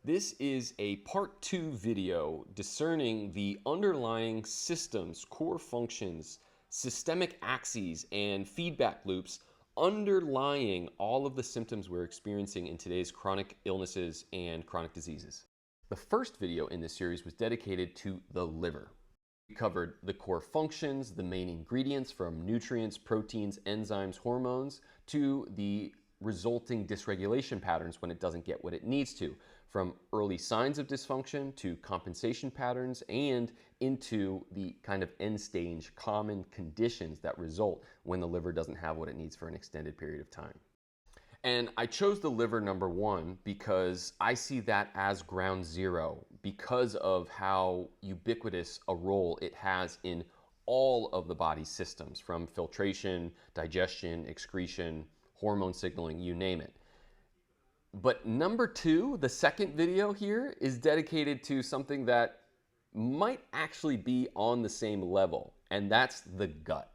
This is a part 2 video discerning the underlying systems, core functions, systemic axes, and feedback loops underlying all of the symptoms we're experiencing in today's chronic illnesses and chronic diseases. The first video in this series was dedicated to the liver. We covered the core functions, the main ingredients from nutrients, proteins, enzymes, hormones, to the resulting dysregulation patterns when it doesn't get what it needs to, from early signs of dysfunction to compensation patterns and into the kind of end stage common conditions that result when the liver doesn't have what it needs for an extended period of time. And I chose the liver number 1 because I see that as ground zero because of how ubiquitous a role it has in all of the body's systems, from filtration, digestion, excretion, hormone signaling, you name it. But number 2, the second video here, is dedicated to something that might actually be on the same level, and that's the gut.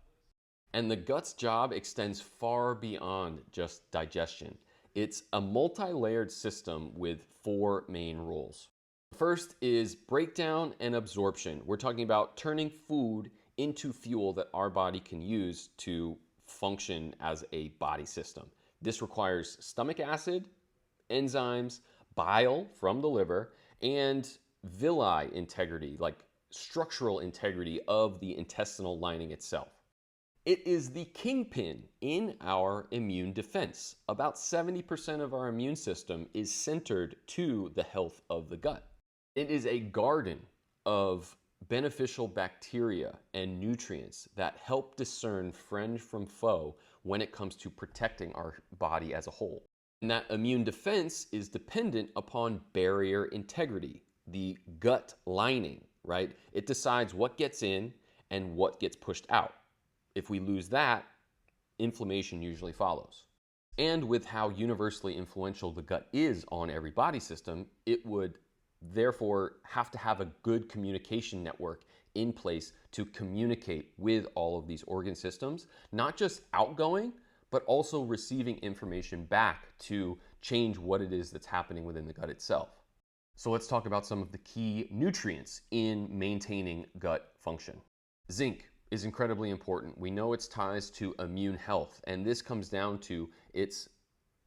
And the gut's job extends far beyond just digestion. It's a multi-layered system with 4 main roles. First is breakdown and absorption. We're talking about turning food into fuel that our body can use to function as a body system. This requires stomach acid, enzymes, bile from the liver, and villi integrity, like structural integrity of the intestinal lining itself. It is the kingpin in our immune defense. About 70% of our immune system is centered to the health of the gut. It is a garden of beneficial bacteria and nutrients that help discern friend from foe when it comes to protecting our body as a whole. And that immune defense is dependent upon barrier integrity, the gut lining, right? It decides what gets in and what gets pushed out. If we lose that, inflammation usually follows. And with how universally influential the gut is on every body system, it would therefore have to have a good communication network in place to communicate with all of these organ systems, not just outgoing, but also receiving information back to change what it is that's happening within the gut itself. So let's talk about some of the key nutrients in maintaining gut function. Zinc is incredibly important. We know its ties to immune health, and this comes down to its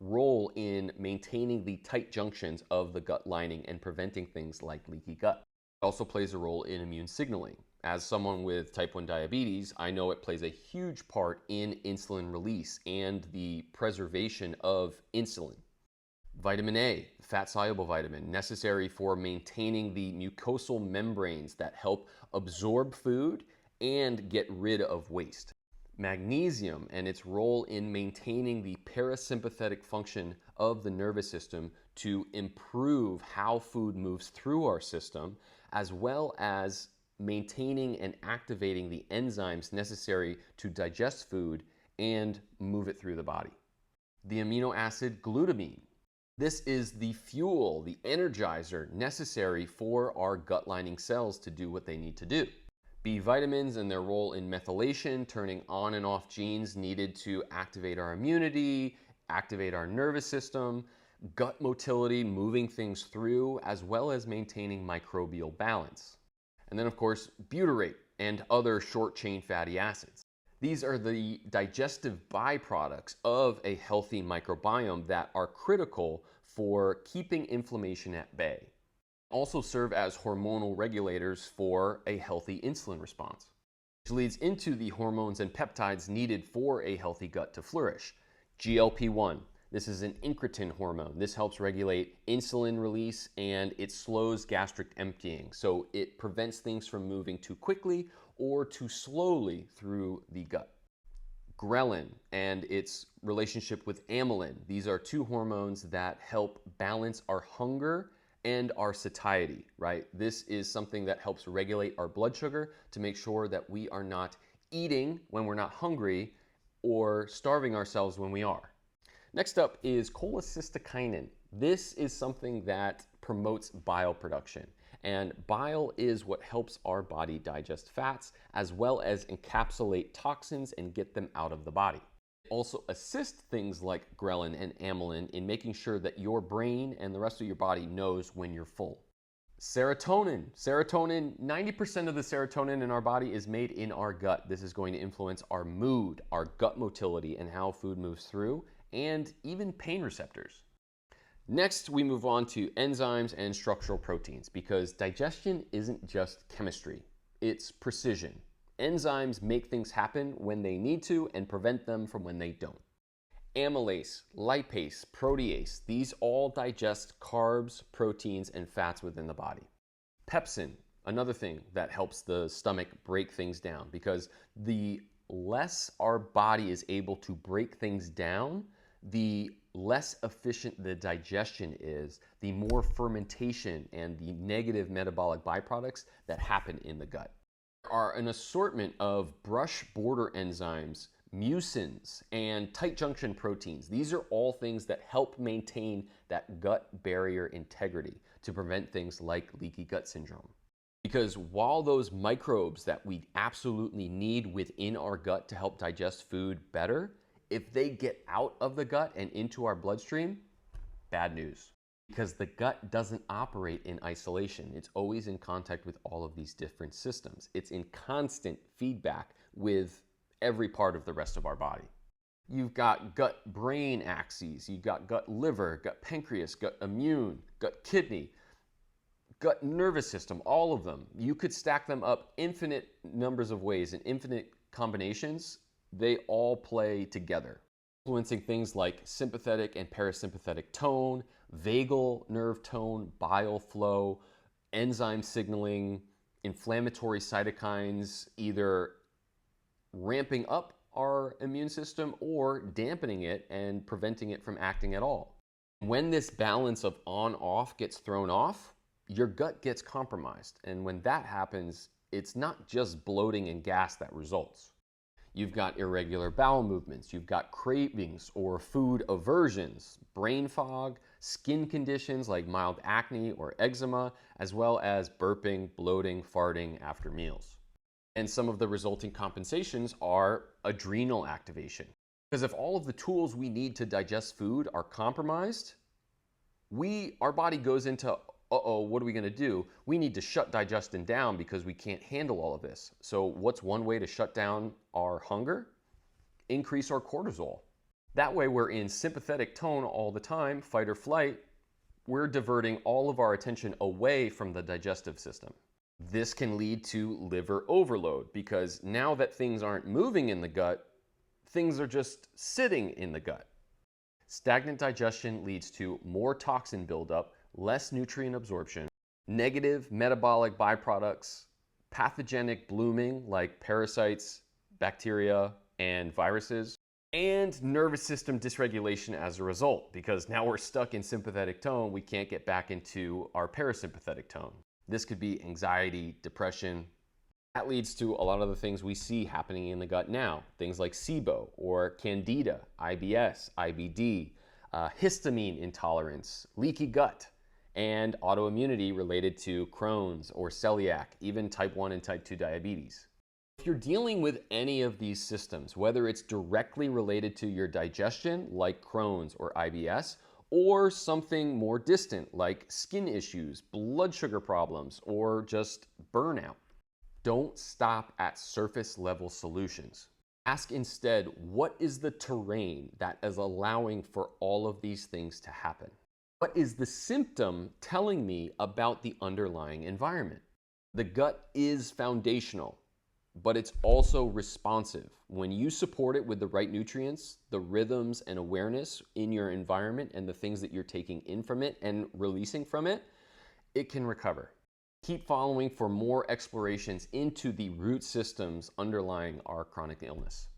role in maintaining the tight junctions of the gut lining and preventing things like leaky gut. It also plays a role in immune signaling. As someone with type 1 diabetes, I know it plays a huge part in insulin release and the preservation of insulin. Vitamin A, fat-soluble vitamin, necessary for maintaining the mucosal membranes that help absorb food and get rid of waste. Magnesium and its role in maintaining the parasympathetic function of the nervous system to improve how food moves through our system, as well as maintaining and activating the enzymes necessary to digest food and move it through the body. The amino acid glutamine. This is the fuel, the energizer necessary for our gut lining cells to do what they need to do. B vitamins and their role in methylation, turning on and off genes needed to activate our immunity, activate our nervous system, gut motility, moving things through, as well as maintaining microbial balance. And then, of course, butyrate and other short-chain fatty acids. These are the digestive byproducts of a healthy microbiome that are critical for keeping inflammation at bay. Also serve as hormonal regulators for a healthy insulin response, which leads into the hormones and peptides needed for a healthy gut to flourish. GLP-1, this is an incretin hormone. This helps regulate insulin release and it slows gastric emptying, so it prevents things from moving too quickly or too slowly through the gut. Ghrelin and its relationship with amylin. These are 2 hormones that help balance our hunger and our satiety, right? This is something that helps regulate our blood sugar to make sure that we are not eating when we're not hungry or starving ourselves when we are. Next up is cholecystokinin. This is something that promotes bile production. And bile is what helps our body digest fats as well as encapsulate toxins and get them out of the body. Also assist things like ghrelin and amylin in making sure that your brain and the rest of your body knows when you're full. Serotonin. Serotonin, 90% of the serotonin in our body is made in our gut. This is going to influence our mood, our gut motility, and how food moves through, and even pain receptors. Next, we move on to enzymes and structural proteins, because digestion isn't just chemistry, it's precision. Enzymes make things happen when they need to and prevent them from when they don't. Amylase, lipase, protease, these all digest carbs, proteins, and fats within the body. Pepsin, another thing that helps the stomach break things down, because the less our body is able to break things down, the less efficient the digestion is, the more fermentation and the negative metabolic byproducts that happen in the gut. There are an assortment of brush border enzymes, mucins, and tight junction proteins. These are all things that help maintain that gut barrier integrity to prevent things like leaky gut syndrome. Because while those microbes that we absolutely need within our gut to help digest food better, if they get out of the gut and into our bloodstream, bad news. Because the gut doesn't operate in isolation. It's always in contact with all of these different systems. It's in constant feedback with every part of the rest of our body. You've got gut-brain axes, you've got gut-liver, gut-pancreas, gut-immune, gut-kidney, gut-nervous system, all of them. You could stack them up infinite numbers of ways in infinite combinations. They all play together, influencing things like sympathetic and parasympathetic tone, vagal nerve tone, bile flow, enzyme signaling, inflammatory cytokines, either ramping up our immune system or dampening it and preventing it from acting at all. When this balance of on-off gets thrown off, your gut gets compromised. And when that happens, it's not just bloating and gas that results. You've got irregular bowel movements, you've got cravings or food aversions, brain fog, skin conditions like mild acne or eczema, as well as burping, bloating, farting after meals. And some of the resulting compensations are adrenal activation. Because if all of the tools we need to digest food are compromised, our body goes into, uh-oh, what are we going to do? We need to shut digestion down because we can't handle all of this. So what's one way to shut down our hunger? Increase our cortisol. That way we're in sympathetic tone all the time, fight or flight. We're diverting all of our attention away from the digestive system. This can lead to liver overload, because now that things aren't moving in the gut, things are just sitting in the gut. Stagnant digestion leads to more toxin buildup, less nutrient absorption, negative metabolic byproducts, pathogenic blooming like parasites, bacteria, and viruses, and nervous system dysregulation as a result, because now we're stuck in sympathetic tone, we can't get back into our parasympathetic tone. This could be anxiety, depression. That leads to a lot of the things we see happening in the gut now, things like SIBO or Candida, IBS, IBD, histamine intolerance, leaky gut, and autoimmunity related to Crohn's or celiac, even type 1 and type 2 diabetes. If you're dealing with any of these systems, whether it's directly related to your digestion, like Crohn's or IBS, or something more distant, like skin issues, blood sugar problems, or just burnout, don't stop at surface level solutions. Ask instead, what is the terrain that is allowing for all of these things to happen? What is the symptom telling me about the underlying environment? The gut is foundational, but it's also responsive. When you support it with the right nutrients, the rhythms and awareness in your environment and the things that you're taking in from it and releasing from it, it can recover. Keep following for more explorations into the root systems underlying our chronic illness.